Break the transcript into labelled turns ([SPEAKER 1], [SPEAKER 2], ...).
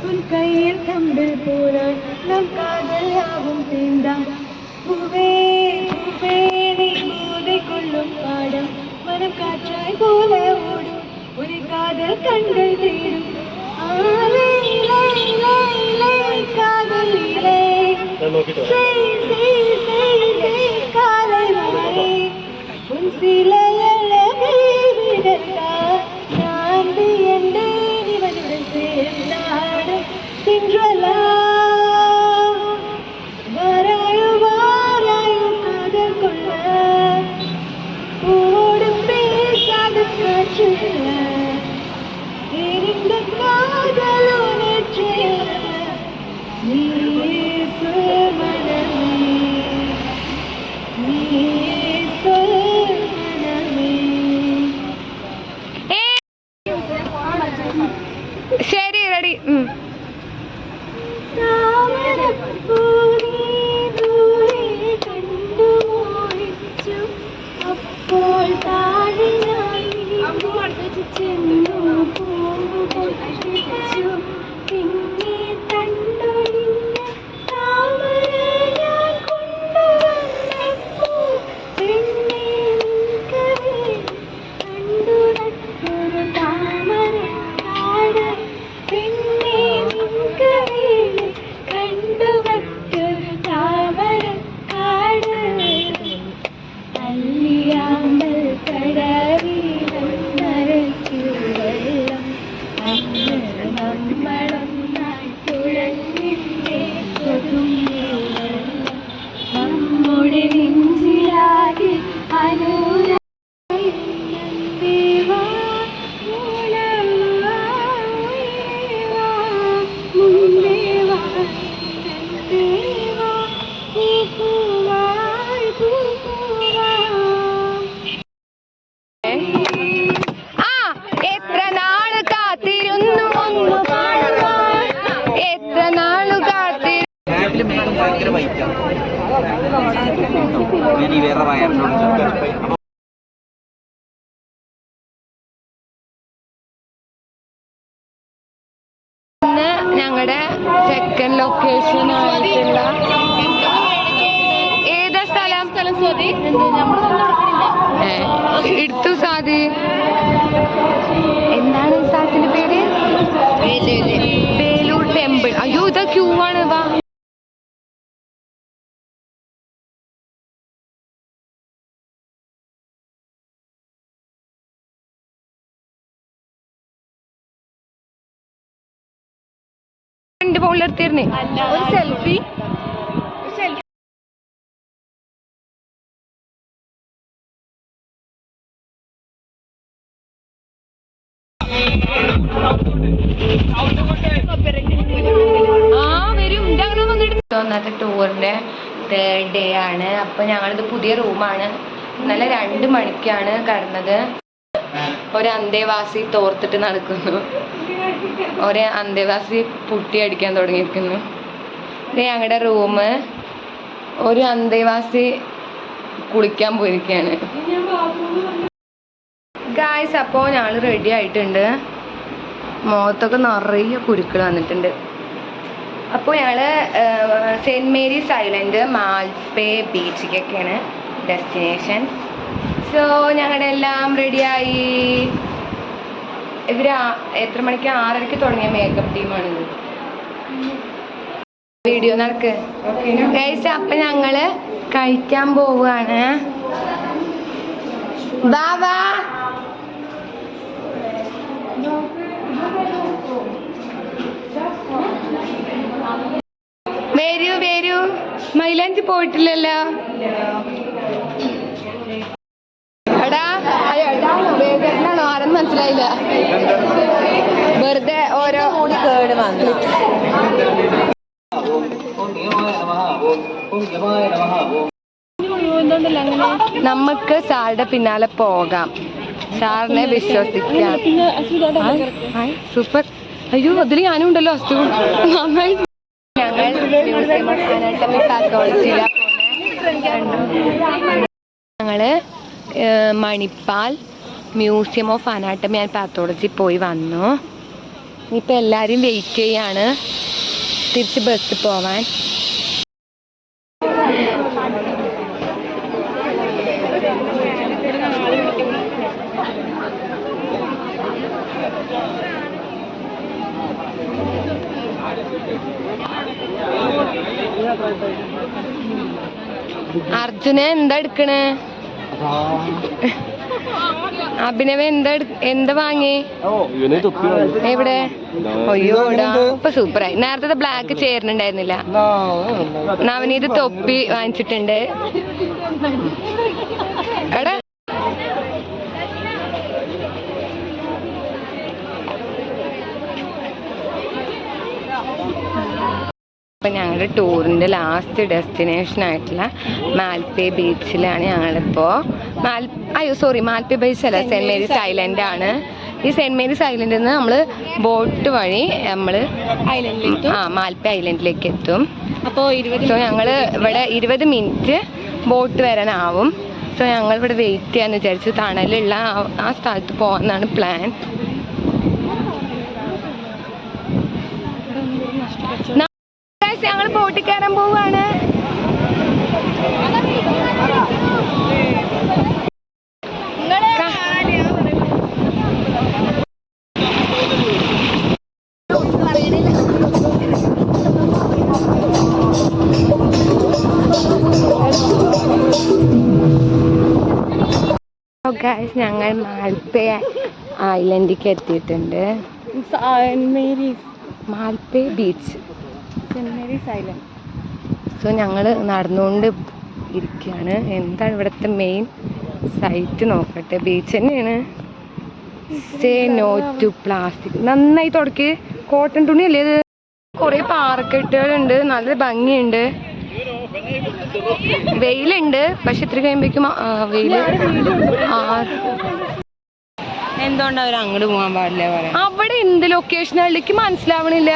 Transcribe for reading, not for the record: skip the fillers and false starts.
[SPEAKER 1] உன் கையில் கம்பில் போனான் நம் காதல் யாவும் தீர்ந்தான் பூவே பூவே நீ போதை கொள்ளும் பாடம் மனம் காற்றாய் போல ஓடும் ஒரு காதல் கண்கள் தேடும் ஆலை லை லை லை காதல் இலை செய் செய் செய் செய் காலை வரை உன் சிலை அழகை விடத்தா நான் வியந்தேன் இவனுடன் சேர்ந்தாட சின்றலா வாராயோ வாராயோ காதல் கொள்ள ஓடு பேசாத காற்றுல எரிந்த காதலோ நேற்று நீ சொல் மனமே நீ சொல் மனமே.
[SPEAKER 2] ശരി റെഡി.
[SPEAKER 1] അപ്പോൾ താഴെ ചെന്നു പോകുമ്പോൾ പിന്നെ തണ്ടൊടിഞ്ഞ താമര ഞാൻ കൊണ്ടുവന്നപ്പോൾ പെണ്ണെ നിൽക്കവേ കണ്ടു നട്ടൊരു താമര കാട് പെണ്ണെ നിൽക്കവേ കണ്ടു നട്ടൊരു താമര കാട് അല്ലിയാമ്പൽ കടവിലും നരയ്ക്കു വെള്ളം അന്ന് നമ്മളൊന്നായി തുഴഞ്ഞിട്ടേ കൊതുങ്ങി വെള്ളം നമ്മുടെ നെഞ്ചിലാകെ അനുരാ ദേവാ മൂളവാ മുന്നേവാ ദേവാ നീ പൂവായി പൂവാ.
[SPEAKER 2] എത്ര നാള് കാത്തിരുന്നു ഒന്ന് പാടുവാൻ, എത്ര നാളു കാത്തിരുന്നു.
[SPEAKER 3] ഭയങ്കര വൈറ്റാണ് വേറെ വയറിനോട്
[SPEAKER 2] ഞങ്ങളുടെ സെക്കൻഡ് ലൊക്കേഷൻ ആയിട്ടുള്ള ഏതാ സ്ഥലം? എടുത്തു സാധി. എന്താണ് ഈ സ്ഥലത്തിന്റെ പേര്? വേലൂർ ടെമ്പിൾ. അയ്യോ ഇതാ ക്യൂ ആണ്. വാ. എന്റെ ഫോണിലെടുത്തിരുന്നേ ഒരു സെൽഫി. ഇന്നത്തെ ടൂറിന്റെ തേർഡ് ഡേ ആണ്. അപ്പൊ ഞങ്ങളിത് പുതിയ റൂമാണ്. ഇന്നലെ 2 മണിക്കാണ് കടന്നത്. ഒരു അന്തേവാസി തോർത്തിട്ട് നടക്കുന്നു. ഒരു അന്തേവാസി പുട്ടി അടിക്കാൻ തുടങ്ങിയിരിക്കുന്നു. ഇത് ഞങ്ങളുടെ റൂം. ഒരു അന്തേവാസി കുളിക്കാൻ പോയിരിക്കുകയാണ്. ഗായ്സ്, അപ്പോൾ ഞങ്ങൾ റെഡി ആയിട്ടുണ്ട്. മുഖത്തൊക്കെ നിറയെ കുരുക്കൾ വന്നിട്ടുണ്ട്. അപ്പോൾ ഞങ്ങൾ സെൻറ്റ് മേരീസ് ഐലൻഡ്, മാൽപ്പേ ബീച്ചിലേക്കൊക്കെയാണ് ഡെസ്റ്റിനേഷൻ. സോ ഞങ്ങളുടെ എല്ലാം റെഡിയായി. ഇവർ എത്ര മണിക്ക്? 6:30 തുടങ്ങിയ മേക്കപ്പ് ടീമാണിത്. വീഡിയോ നടക്ക് ഗൈസ്. അപ്പം ഞങ്ങൾ കഴിക്കാൻ പോവുകയാണ്. ബാബാ വരൂ വരൂ. മൈലാഞ്ചി പോയിട്ടില്ലല്ലോ. എടാ എടാണോ ആരെന്ന് മനസ്സിലായില്ല. വെറുതെ ഓരോ കേട് വന്നു. നമുക്ക് സാറിന്റെ പിന്നാലെ പോകാം. സാറിനെ വിശ്വസിക്കാം. സൂപ്പർ. അയ്യോ അതിൽ ഞാനും ഉണ്ടല്ലോ. അസ്തു നന്നായി. ഞങ്ങൾ മ്യൂസിയം ഓഫ് അനാട്ടമി പാത്തോളജിയിലാണ് പോകുന്നത്. ഞങ്ങള് Manipal museum of anatomy and pathology പോയി വന്നു. ഇനിയിപ്പോൾ എല്ലാവരും വെയിറ്റ് ചെയ്യാണ് തിരിച്ച് ബസ് പോവാൻ. അർജുന എന്താ എടുക്കണേ? അഭിനവ് എന്താ വാങ്ങി? എവിടെ? അയ്യോടാ ഇപ്പൊ സൂപ്പറായി. നേരത്തെ ബ്ലാക്ക് ചേരുന്നുണ്ടായിരുന്നില്ല. നവനീത് തൊപ്പി വാങ്ങിച്ചിട്ടുണ്ട്. എടാ അപ്പം ഞങ്ങളുടെ ടൂറിൻ്റെ ലാസ്റ്റ് ഡെസ്റ്റിനേഷൻ ആയിട്ടുള്ള മാൽപ്പേ ബീച്ചിലാണ് ഞങ്ങളിപ്പോൾ. മാൽപ്പേ ബീച്ച് അല്ല, സെൻറ്റ് മേരീസ് ഐലൻഡ് ആണ്. ഈ സെൻറ്റ് മേരീസ് ഐലൻഡിൽ നിന്ന് നമ്മൾ ബോട്ട് വഴി നമ്മൾ മാൽപ്പേ ഐലൻഡിലേക്ക് എത്തും. അപ്പോൾ ഞങ്ങൾ ഇവിടെ 20 മിനിറ്റ് ബോട്ട് വരാനാവും. സോ ഞങ്ങൾ ഇവിടെ വെയിറ്റ് ചെയ്യാന്ന് വിചാരിച്ചു. തണലുള്ള ആ സ്ഥലത്ത് പോകാനാണ് പ്ലാൻ. ഞങ്ങൾ ബോട്ടിൽ കയറാൻ പോവാണ്. ഞങ്ങൾ മാൽപ്പേ ഐലൻഡിലേക്ക് എത്തിയിട്ടുണ്ട്. Malpe beach, Saint Mary's Island. So ഞങ്ങൾ നടന്നുകൊണ്ട് ഇരിക്കുകയാണ്. എന്താണ് ഇവിടുത്തെ മെയിൻ സൈറ്റ് നോക്കട്ടെ. ബീച്ച് തന്നെയാണ്. Say no to plastic. നന്നായി തുടക്കി. കോട്ടൺ തുണിയല്ലേ ഇത്? കുറേ പാറക്കെട്ടുകളുണ്ട്, നല്ല ഭംഗിയുണ്ട്. വെയിലുണ്ട്, പക്ഷെ ഇത്ര കഴിയുമ്പോഴേക്കും വെയില്. എന്തുകൊണ്ട് അവർ അങ്ങോട്ട് പോകാൻ പാടില്ല? അവിടെ എന്ത് ലൊക്കേഷനുകളിലേക്ക് മനസ്സിലാവണില്ല.